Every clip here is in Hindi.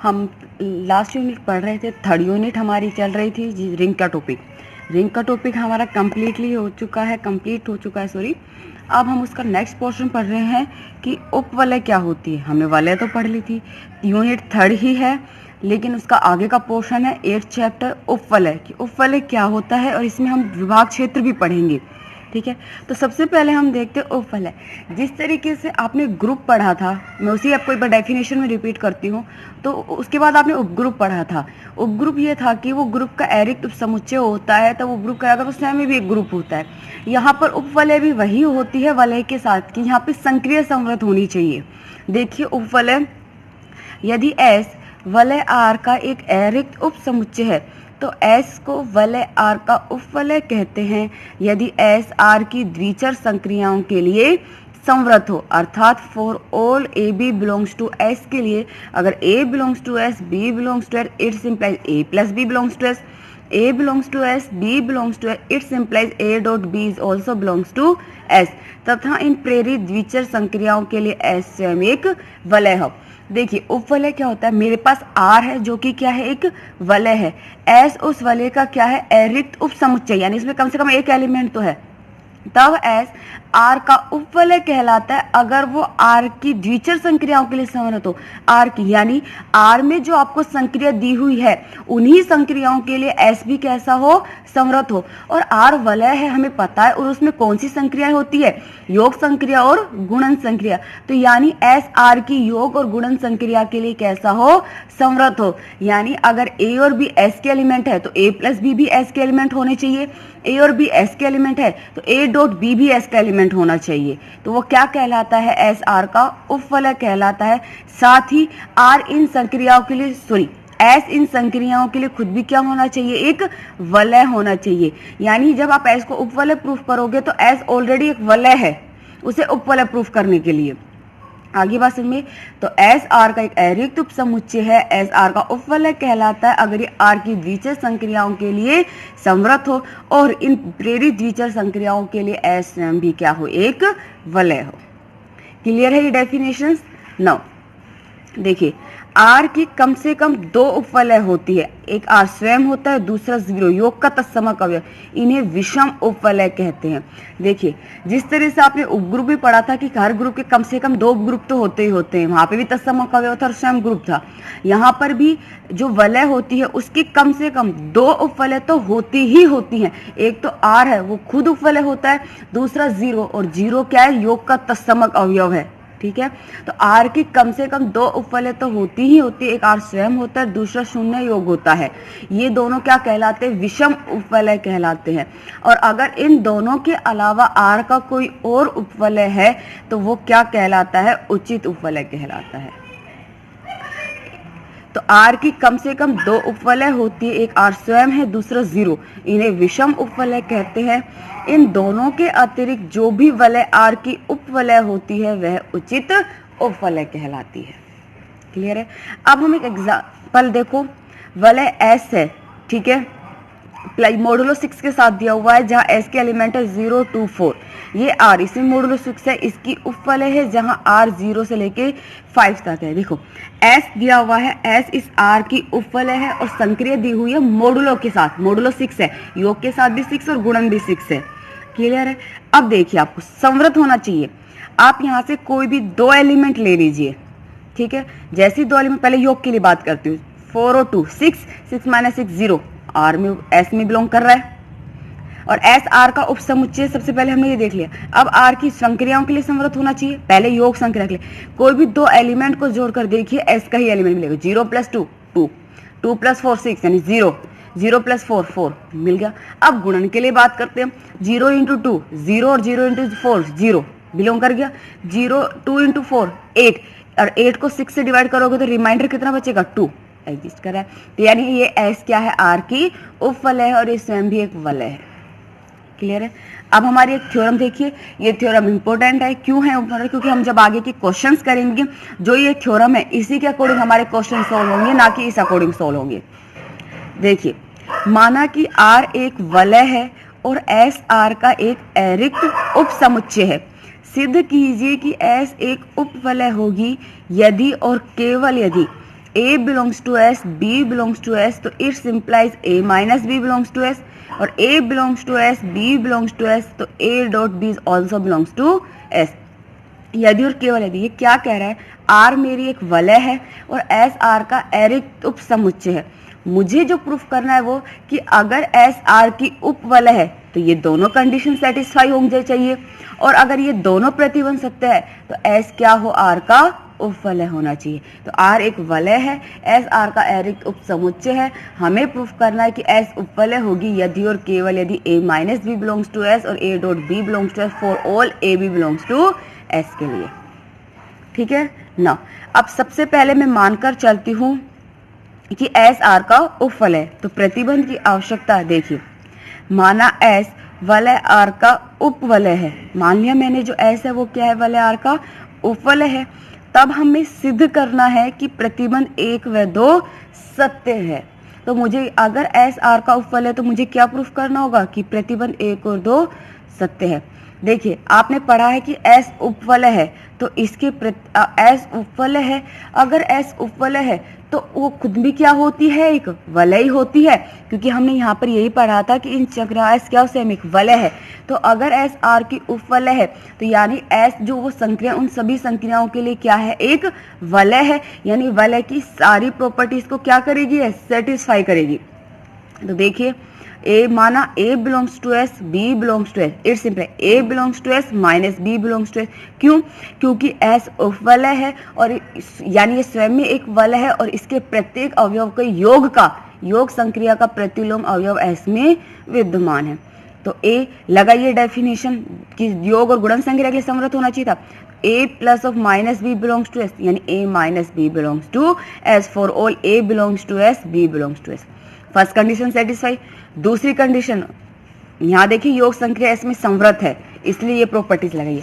हम लास्ट यूनिट पढ़ रहे थे, थर्ड यूनिट हमारी चल रही थी जी, रिंग का टॉपिक। रिंग का टॉपिक हमारा कंप्लीट हो चुका है सॉरी। अब हम उसका नेक्स्ट पोर्शन पढ़ रहे हैं कि उपवलय क्या होती है। हमने वलय तो पढ़ ली थी, यूनिट थर्ड ही है, लेकिन उसका आगे का पोर्शन है 8th चैप्टर उपवलय कि उपवलय क्या होता है, और इसमें हम विभाग क्षेत्र भी पढ़ेंगे। ठीक है, तो सबसे पहले हम देखते हैं उपवलय। जिस तरीके से आपने ग्रुप पढ़ा था, मैं उसी आपको एक बार डेफिनेशन में रिपीट करती हूँ। तो उसके बाद आपने उपग्रुप पढ़ा था। उपग्रुप ये था कि वो ग्रुप का एरिक्त उपसमुच्चय होता है, तो वो ग्रुप का अगर स्वयं में भी एक ग्रुप होता है। यहाँ पर उपवलय भी वही होती है वलय के साथ कि यहाँ पे संक्रिय संवृत होनी चाहिए। देखिए उपवलय, यदि एस वलय आर का एक एरिक्त उपसमुच्चय है तो एस को वलय आर का उपवलय कहते हैं यदि एस आर की द्विचर संक्रियाओं के लिए संवृत हो, अर्थात for all A B belongs to S के लिए अगर A belongs to S, B belongs to S, it's implies A plus B belongs to S, A belongs to S, B belongs to S, it implies A dot B is also belongs to S, तथा इन प्रेरित द्विचर संक्रियाओं के लिए S स्वयं एक वलय हो। देखिए उपवलय क्या होता है, मेरे पास R है जो कि क्या है, एक वलय है। S उस वलय का क्या है, एरिक्त उपसमुच्चय, यानी इसमें कम से कम एक एलिमेंट तो है, तब S R का उपवलय कहलाता है अगर वो R की द्विचर संक्रियाओं के लिए संवृत हो। R की यानी R में जो आपको संक्रिया दी हुई है उन्हीं संक्रियाओं के लिए S भी कैसा हो, संवृत हो। और R वलय है हमें पता है, और उसमें कौन सी संक्रिया होती है, योग संक्रिया और गुणन संक्रिया। तो यानी S R की योग और गुणन संक्रिया के लिए कैसा हो, संवृत हो। यानी अगर A और B S के एलिमेंट है तो A प्लस B भी S के एलिमेंट होने चाहिए, A और B S के एलिमेंट है तो A डॉट B भी S का एलिमेंट होना चाहिए। तो वो क्या कहलाता है, S R का उपवलय कहलाता है। साथ ही R इन संक्रियाओं के लिए S इन संक्रियाओं के लिए खुद भी क्या होना चाहिए, एक वलय होना चाहिए। यानी जब आप S को उपवलय प्रूफ करोगे तो S ऑलरेडी एक वलय है, उसे उपवलय प्रूफ करने के लिए। आगे बात समझिए, तो एस आर का एक एरिक्त उपसमुच्चय है, एस आर का उपवलय कहलाता है अगर ये आर की द्विचर संक्रियाओं के लिए संवृत हो और इन प्रेरित द्विचर संक्रियाओं के लिए एस स्वयं भी क्या हो, एक वलय हो। क्लियर है ये डेफिनेशंस। नाउ देखिए आर की कम से कम दो उपवलय होती है, एक आर स्वयं होता है, दूसरा जीरो योग का तत्समक अवयव, इन्हें विषम उपवलय कहते हैं। देखिए जिस तरह से आपने उपग्रुप भी पढ़ा था कि हर ग्रुप के कम से कम दो उपग्रुप तो होते ही होते हैं, वहां पे भी तत्समक अवयव था और स्वयं ग्रुप था। यहाँ पर भी जो वलय होती है उसकी कम से कम दो उपवलय तो होती ही होती हैं। एक तो आर है वो खुद उपवलय होता है, दूसरा जीरो, और जीरो क्या है, योग का तत्समक अवयव है। ठीक है, तो आर की कम से कम दो उपवलय तो होती ही होती है, एक आर स्वयं होता है, दूसरा शून्य योग होता है। ये दोनों क्या कहलाते हैं, विषम उपवलय कहलाते हैं। और अगर इन दोनों के अलावा आर का कोई और उपवलय है तो वो क्या कहलाता है, उचित उपवलय कहलाता है। तो आर की कम से कम दो उपवलय होती है, एक आर स्वयं है, दूसरा जीरो, इन्हें विषम उपवलय कहते हैं। इन दोनों के अतिरिक्त जो भी वलय आर की उपवलय होती है वह उचित उपवलय कहलाती है। क्लियर है। अब हम एक एग्जाम्पल देखो, वलय एस है, ठीक है, मोडुलो 6 के साथ दिया हुआ है, जहां एस के एलिमेंट है 0 2 4, ये आर इसमें मोडुलो 6 है, इसकी उपवलय है जहां आर 0 से लेके 5 तक है। देखो एस दिया हुआ है, एस इस आर की उपवलय है और संक्रिय दी हुई है मोडुलो के साथ, मोडुलो 6 है, योग के साथ भी 6 और गुणन भी 6 है। क्लियर है। अब देखिए आपको संवृत होना चाहिए, आप यहां से कोई भी दो एलिमेंट ले लीजिए, ठीक है, जैसे दो एलिमेंट, पहले योग के लिए बात करती हूँ, 4 और 2 6, 6 माइनस 6 0, आर में एस में बिलोंग कर रहा है, और एस आर का उपसमुच्चय सबसे पहले हमने ये देख लिया। अब आर की संक्रियाओं के लिए संवृत होना चाहिए, पहले योग संक्रिया के लिए कोई भी दो एलिमेंट को जोड़कर देखिए एस का ही एलिमेंट मिलेगा, 0 + 2 2, 2 + 4 6, यानी 0, 0 + 4 4 मिल गया। अब गुणन के लिए बात करते हैं, 0 × 2 0 और 0 × 4 0 बिलोंग कर गया, 0 2 × 4 8, और 8 को 6 से डिवाइड करोगे तो रिमाइंडर कितना बचेगा, 2 एग्जिस्ट कर रहा है। तो यानी ये एस क्या है, आर की उपवलय है और ये स्वयं भी एक वलय है। क्लियर है। अब हमारी एक थ्योरम देखिए, ये थ्योरम इंपॉर्टेंट है, क्यों है इंपॉर्टेंट, क्योंकि हम जब आगे के क्वेश्चंस करेंगे जो ये थ्योरम है इसी के अकॉर्डिंग हमारे क्वेश्चन सॉल्व होंगे, ना कि इस अकॉर्डिंग सॉल्व होंगे। देखिए माना कि आर एक वलय है और एस आर का एक एरिक्त उपसमुच्चय है, सिद्ध कीजिए कि एस एक उपवलय होगी यदि और केवल यदि A belongs to S, B belongs to S, तो it's implies A minus B belongs to S, और A belongs to S, B belongs to S, तो A dot B also belongs to S। यदि और केवल यदि, ये क्या कह रहा है, R मेरी एक वलय है और S R का एरिक्त उपसमुच्चय है। मुझे जो प्रूफ करना है वो कि अगर S R की उपवलय है तो ये दोनों कंडीशन सेटिस्फाई होंगे चाहिए, और अगर ये दोनों प्रतिबंध सत्य है तो S क्या हो, R का उपवलय होना चाहिए। तो R एक वलय है, S R का एरिक्त उपसमुच्चय है। हमें प्रूफ करना है कि S उपवलय होगी यदि और केवल यदि A minus B belongs to S और A dot B belongs to S for all A B belongs to S के लिए। ठीक है ना। अब सबसे पहले मैं मानकर चलती हूं कि S R का उपवलय, तो प्रतिबंध की आवश्यकता देखिए। माना S वलय R का उपवलय है, मान लिया मैंने, जो S है वो क्या है, वलय R का उपवलय है। तब हमें सिद्ध करना है कि प्रतिबंध 1 व 2 सत्य है। तो मुझे अगर S R का उपवलय है तो मुझे क्या प्रूफ करना होगा कि प्रतिबंध 1 और 2 सत्य है। देखिए आपने पढ़ा है कि S उपवलय है, तो इसके S उपवलय है, अगर S उपवलय है तो वो खुद भी क्या होती है, एक वलय ही होती है, क्योंकि हमने यहाँ पर यही पढ़ा था कि इन चक्र S क्या सेम एक वलय है। तो अगर S R की उपवलय है तो यानी S जो वो संक्रिया, उन सभी संक्रियाओं के लिए क्या है, एक वलय है, यानी वलय की सारी प्रॉपर्टीज को क्या करेगी, सेटिस्फाई करेगी। तो देखिए A माना A belongs to S, B belongs to S, इट्स simple A belongs to S minus B belongs to S। क्यों? क्योंकि S उपवलय है और यानी ये स्वयं में एक वलय है और इसके प्रत्येक अवयव के योग का, योग संक्रिया का प्रतिलोम अवयव S में विद्यमान है। तो A लगाइए डेफिनेशन कि योग और गुणन संक्रिया के लिए समर्थ होना चाहिए था। A plus of minus B belongs to S, यानी A minus B belongs to S for all A belongs to S, B belongs to S। First condition satisfy. दूसरी कंडीशन, यहाँ देखिए योग संक्रिया S में संवृत है, इसलिए ये प्रॉपर्टीज लगाइए।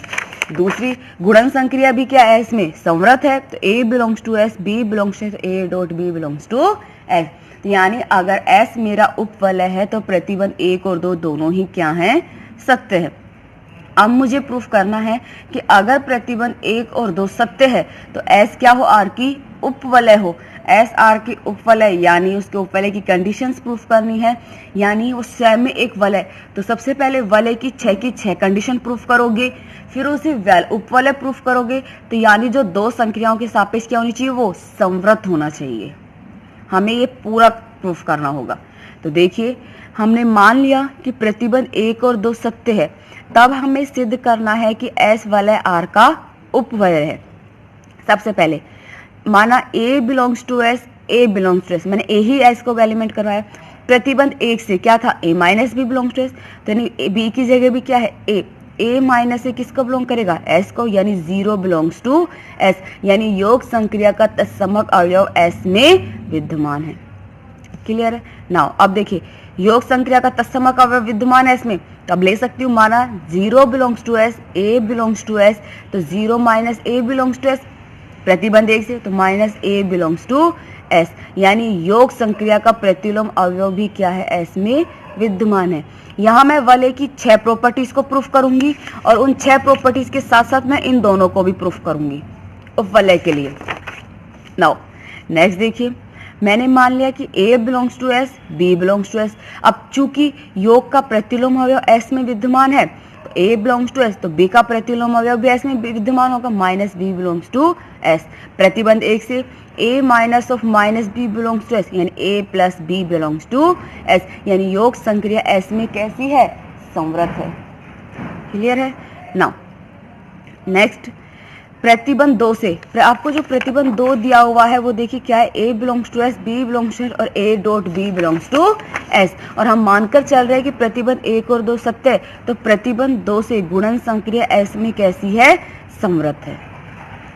दूसरी गुणन संक्रिया भी क्या है, S में संवृत है, तो A belongs to S, B belongs to S, A dot B belongs to S। यानी अगर S मेरा उपवलय है तो प्रतिबंध 1 और 2 दोनों ही क्या हैं, सत्य है। अब मुझे प्रूफ करना है कि अगर प्रतिबंध 1 और 2 सत्य है तो S क्या हो, R की उपवलय हो। S R की उपवलय यानी उसके उपवलय की कंडीशंस प्रूफ करनी है, यानी वो स्वयं में एक वलय। तो सबसे पहले वलय की 6 कंडीशन प्रूफ करोगे, फिर उसे उपवलय प्रूफ करोगे, तो यानी जो दो संक्रियाओं के सापेक्ष क्या होनी चाहिए, वो संवृत होना चाहिए। हमें ये पूरा प्रूफ करना होगा। तो देखिए हमने मान लिया कि प्रतिबंध 1 और 2 सत्य है, तब हमें सिद्ध करना है कि S वलय R का उपवलय है। सबसे पहले माना A belongs to S, A belongs to S, मैंने A ही S को एलिमेंट करवाया। प्रतिबंध 1 से क्या था, A minus B belongs to S, तो यानी B की जगह भी क्या है, A माइनस से किसको बिलोंग करेगा, S को, यानी 0 बिलोंग्स टू S, यानी योग संक्रिया का तत्समक अवयव S में विद्यमान है। क्लियर है। नाउ अब देखिए योग संक्रिया का तत्समक अवयव विद्यमान है इसमें, तो अब ले सकती हूँ माना 0 belongs to S, A belongs to S, तो 0 minus A belongs to S, प्रतिबंध 1 से तो minus A belongs to S, यानी योग संक्रिया का प्रतिलोम अवयव भी क्या है, S में विद्यमान है। यहाँ मैं वलय की 6 प्रॉपर्टीज को प्रूफ करूंगी और उन 6 प्रॉपर्टीज के साथ साथ मैं इन दोनों को भी प्रूफ करूंगी उपवलय के लिए। नाउ नेक्स्ट देखिए, मैंने मान लिया कि A belongs to S, B belongs to S। अब चूंकि योग का प्रतिलोम अवयव S में विद्यमान है, तो A बिलोंग्स टू S, तो B का प्रतिलोम अवयव भी S में विद्यमान होगा, minus B belongs to S। प्रतिबंध 1 से A minus of minus B belongs to S, यानी A plus B belongs to S, यानी योग संक्रिया S में कैसी है, संवृत है। क्लियर है। नाउ नेक्स्ट प्रतिबंध 2 से, आपको जो प्रतिबंध 2 दिया हुआ है वो देखिए क्या है, A belongs to S, B belongs to S और A dot B belongs to S, और हम मानकर चल रहे हैं कि प्रतिबंध 1 और 2 सत्य है, तो प्रतिबंध 2 से गुणन संक्रिया S में कैसी है, संवृत है।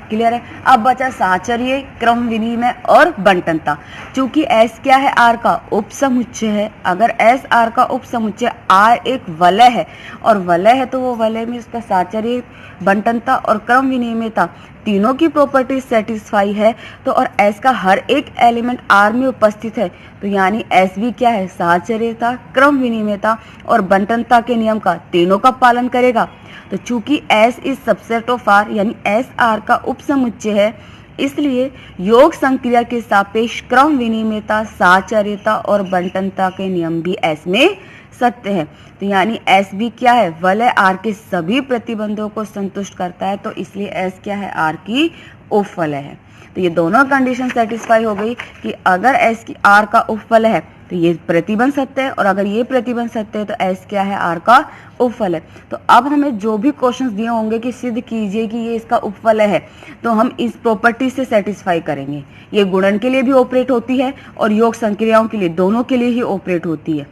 क्लियर है। अब बचा साहचर्य, क्रम विनिमय और बंटनता। चूंकि S क्या है, R का उपसमुच्चय है, अगर S R का उपसमुच्चय R एक वलय है और वलय है तो वो वलय में उसका साहचर्य, बंटनता और क्रम विनिमयता तीनों की प्रॉपर्टी सेटिस्फाई है, तो और S का हर एक एलिमेंट R में उपस्थित है, तो यानी S भी क्या है, साहचर्यता, क्रम विनिमयता और बंटनता के नियम का तीनों का पालन करेगा। तो चूंकि S is subset of R, यानी S R का उपसमुच्चय है, इसलिए योग संक्रिया के सापेक्ष क्रम विनिमयता, साहचर्यता और बंटनता के नियम भी एस में सत्य है। तो यानी एस भी क्या है, वलय आर के सभी प्रतिबंधों को संतुष्ट करता है, तो इसलिए एस क्या है, आर की उपवलय है। तो ये दोनों कंडीशन सेटिस्फाई हो गई कि अगर एस की आर का उपवलय है तो ये प्रतिबंध सत्य है, और अगर ये प्रतिबंध सत्य है तो एस क्या है, आर का उपवलय। तो अब हमें जो भी क्वेश्चंस दिए होंगे कि सिद्ध कीजिए कि ये इसका उपवलय है, तो हम इस प्रॉपर्टी से सेटिस्फाई करेंगे। ये गुणन के लिए भी ऑपरेट होती है और योग संक्रियाओं के लिए, दोनों के लिए ही ऑपरेट होती है।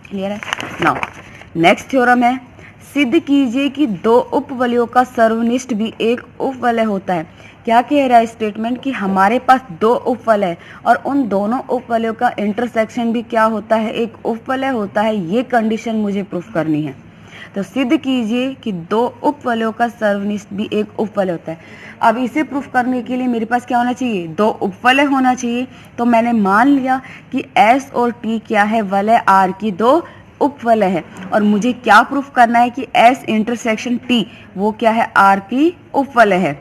क्लियर है। नाउ नेक्स्ट थ्योरम है, सिद्ध कीजिए कि दो उपवलयों का सर्वनिष्ठ भी एक उपवलय होता है। क्या कह रहा है स्टेटमेंट कि हमारे पास दो उपवलय है और उन दोनों उपवलयों का इंटरसेक्शन भी क्या होता है, एक उपवलय होता है। ये कंडीशन मुझे प्रूफ करनी है। तो सिद्ध कीजिए कि दो उपवलयों का सर्वनिष्ठ भी एक उपवलय होता है। अब इसे प्रूफ करने के लिए मेरे पास क्या होना चाहिए, दो उपवलय होना चाहिए। तो मैंने मान लिया कि एस और टी क्या है, वलय आर की दो उपवलय है, और मुझे क्या प्रूफ करना है कि एस इंटरसेक्शन टी वो क्या है, आर की उपवलय है।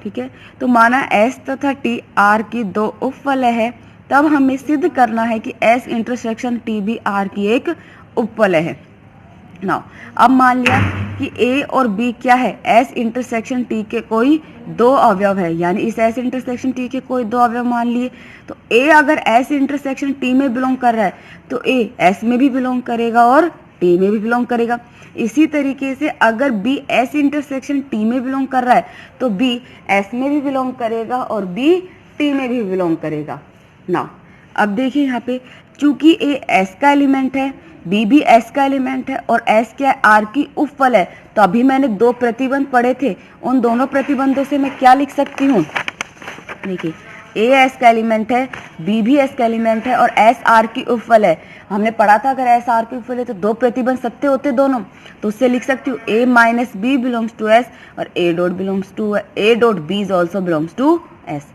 ठीक है, तो माना एस तथा टी आर की दो उपवलय है, तब हमें सिद्ध करना है कि एस इंटरसेक्शन टी भी आर की एक उपवलय है। नाउ अब मान लिया कि ए और बी क्या है, एस इंटरसेक्शन टी के कोई दो अवयव है, यानी इस एस इंटरसेक्शन टी के कोई दो अवयव मान लिए। तो ए अगर एस इंटरसेक्शन टी में बिलोंग कर रहा है तो ए एस में भी बिलोंग करेगा और टी में भी बिलोंग करेगा। इसी तरीके से अगर बी एस इंटरसेक्शन टी में बिलोंग कर रहा है तो बी एस में भी बिलोंग करेगा और बी टी में भी बिलोंग करेगा। नाउ अब देखिए यहाँ पे, चूंकि ए एस का एलिमेंट है, बी भी एस का एलिमेंट है और एस क्या है, आर की उपवलय है। तो अभी मैंने दो प्रतिबंध पढ़े थे, उन दोनों प्रतिबंधों से मैं क्या लिख सकती हूँ, देखिए ए एस का एलिमेंट है, बी भी एस का एलिमेंट है और एस आर की उपवलय है। हमने पढ़ा था अगर एस आर की उपवलय तो दो प्रतिबंध सत्य होते दोनों, तो उससे लिख सकती हूँ A minus B belongs to S और A dot B is also belongs to S.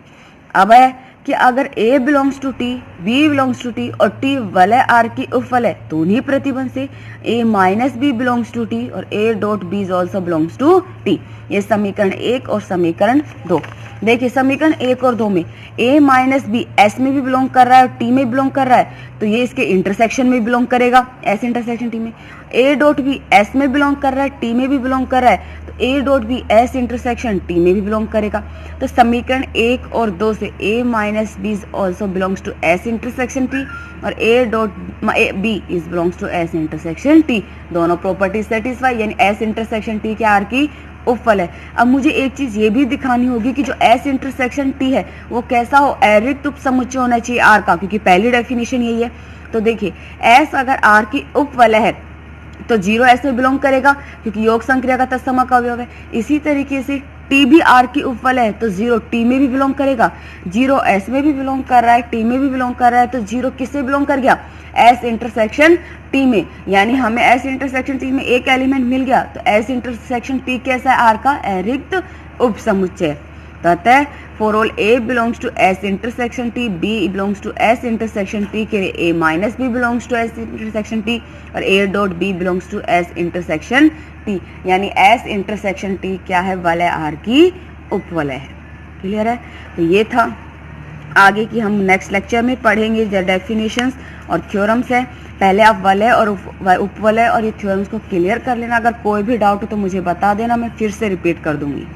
अब है कि अगर A belongs to T, B belongs to T और T वलय R की उपवलय, तो उन्हीं प्रतिबंध से A minus B belongs to T और A dot B is also belongs to T. ये समीकरण 1 और समीकरण 2। देखिए समीकरण 1 और 2 में A माइनस बी S में भी बिलोंग कर रहा है और T में बिलोंग कर रहा है, तो ये इसके इंटरसेक्शन में बिलोंग करेगा, S इंटरसेक्शन T में। A डॉट बी S में बिलोंग कर रहा है, T में भी बिलोंग कर रहा है, तो A dot B S intersection T में भी बिलोंग करेगा। तो समीकरण 1 और 2 से A minus B is also belongs to S intersection T और A dot B is belongs to S intersection T। दोनों प्रॉपर्टी सेटिस्फाई, यानी S इंटरसेक्शन T क्या आर की उपवलय है। अब मुझे एक चीज ये भी दिखानी होगी कि जो S इंटरसेक्शन T है वो कैसा हो, अरिक्त उपसमुच्चय होना चाहिए R का, क्योंकि पहली डेफिनेशन यही है। तो देखिए S अगर R की उपवलय है तो 0 S में बिलोंग करेगा क्योंकि योग संक्रिया का तत्समक अवयव है। इसी तरीके से T भी R की उपवलय है तो 0 T में भी बिलोंग करेगा, 0 S में भी बिलोंग कर रहा है, T में भी बिलोंग कर रहा है, तो 0 किससे बिलोंग कर गया, S इंटरसेक्शन T में। यानी हमें S इंटरसेक्शन T में एक एलिमेंट मिल गया, तो S इंटरसेक्शन T कैसा है, R का अरिक्त उपसमुच्चय। अतः for all A belongs to S intersection T, B belongs to S intersection T के लिए A minus B belongs to S intersection T और A dot B belongs to S intersection T, यानी S इंटरसेक्शन T क्या है, वलय R की उपवलय है। क्लियर है। तो ये था, आगे की हम नेक्स्ट लेक्चर में पढ़ेंगे जो डेफिनेशंस और थ्योरम्स है। पहले आप वलय और उपवलय और ये थ्योरम्स को क्लियर कर लेना। अगर कोई भी डाउट हो तो मुझे बता देना, मैं फिर से रिपीट कर दूंगी।